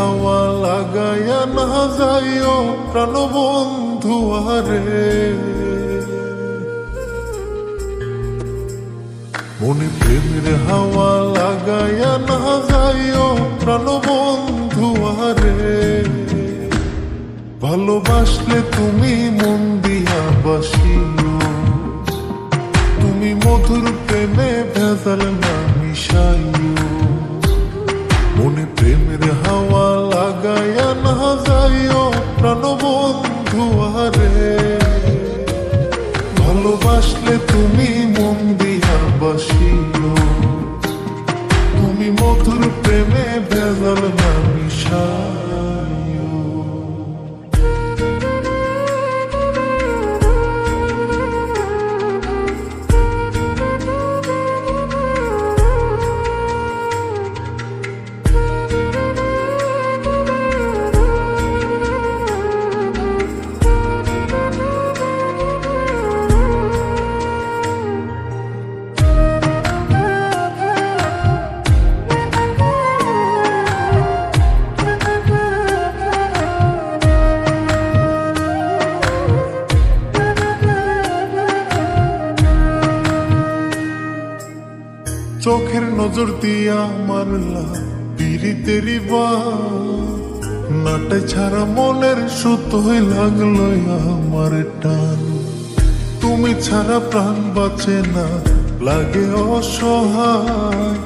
হাওয়া লাগাইয়া না যাইও প্রাণবন্ধু আরে, মনে প্রেমের হাওয়া লাগাইয়া না যাইও প্রাণবন্ধু আরে। ভালোবাসলে তুমি মন দিয়া বাসিও, তুমি মধুর প্রেমে ভেজাল না মিশাইও। মনে প্রেমের হাওয়া লাগাইয়া না যাইও প্রাণবন্ধু আরে। ভালোবাসলে তুমি মন দিয়া বাসিও, তুমি মধুর প্রেমে ভেজাল না মিশাইও। চোখের নজর দিয়া মারলা পিরিতেরি নাটে ছাড়া মনের সুতোই লাগলো আমার টান। তুমি ছাড়া প্রাণ বাঁচে না, লাগে অসহায়।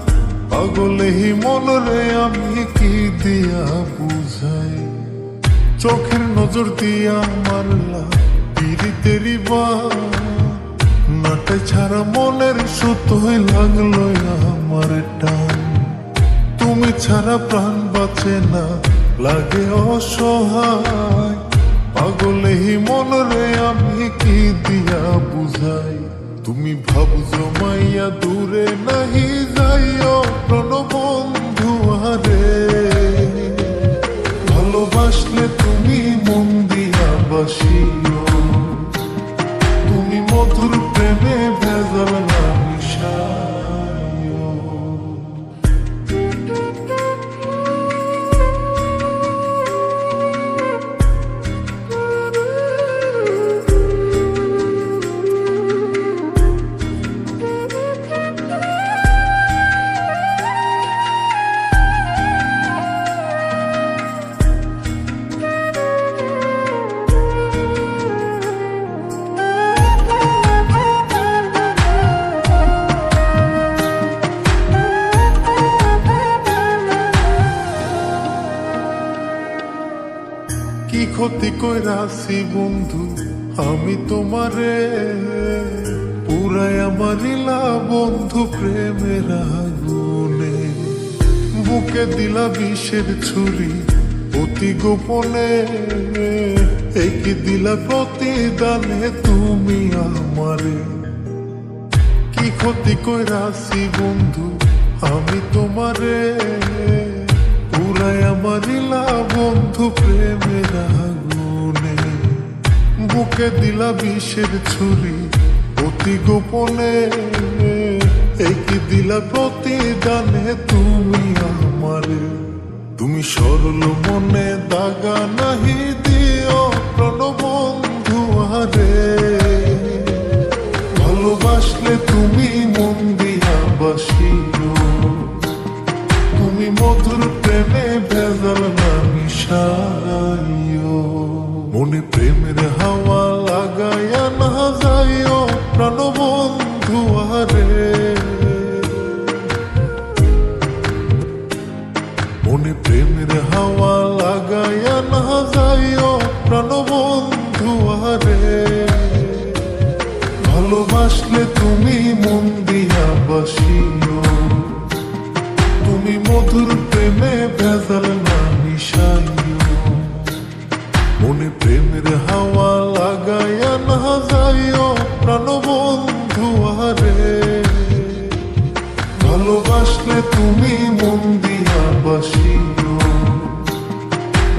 পাগলেহি মনরে আমি কি দিয়া বুঝাই। চোখের নজর দিয়া মারলা পিরিতেরি নাটে ছাড়া মনের সুতোই লাগলো আমার টান। তুমি ছাড়া প্রাণ বাঁচে না, লাগে অসহায়। পাগলেহি মনরে আমি কি দিয়া বুঝাই। তুমি ভাবছো মাইয়া দূরে নাহি যাইও প্রাণবন্ধু আরে। ভালোবাসলে তুমি মন দিয়া বাসিও, তুমি মধুর প্রেমে ভেজাল না মিশাইও। কি ক্ষতি কইরাছি বন্ধু আমি তোমারে, পুরাই আমার লীলা বন্ধু প্রেমের আগুনে। বুকে দিলা বিষের ছুরি অতি গোপনে, একই দিলা প্রতিদানে তুমি আমারে। কি ক্ষতি কইরাছি বন্ধু আমি তোমারে, পুরাই আমার লীলা বন্ধু প্রেমের আগুনে। বুকে দিলা বিষের ছুরি অতি গোপনে, একই দিলা প্রতিদানে তুমি আমারে। তুমি সরল মনে দাগা নাহি দিও প্রাণবন্ধু আরে। ভালোবাসলে তুমি মন দিয়া বাসিও, তুমি মধুর প্রেমে ভেজাল না মিশাইও। মনে প্রেমের হাওয়া লাগাইয়া না যাইও প্রাণবন্ধু আরে। মনে প্রেমের হাওয়া লাগাইয়া না যাইও প্রাণবন্ধু আরে। ভালোবাসলে তুমি মন দিয়া বাসিও, তুমি মধুর প্রেমে ভেজাল না মিশাইও। মনে প্রেমের হাওয়া লাগাইয়া না যাইও প্রাণবন্ধু আরে। ভালোবাসলে তুমি মন দিয়া বাসিও,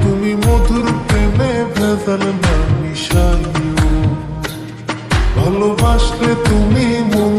তুমি মধুর প্রেমে ভেজাল না মিশাইও। ভালোবাসলে তুমি মন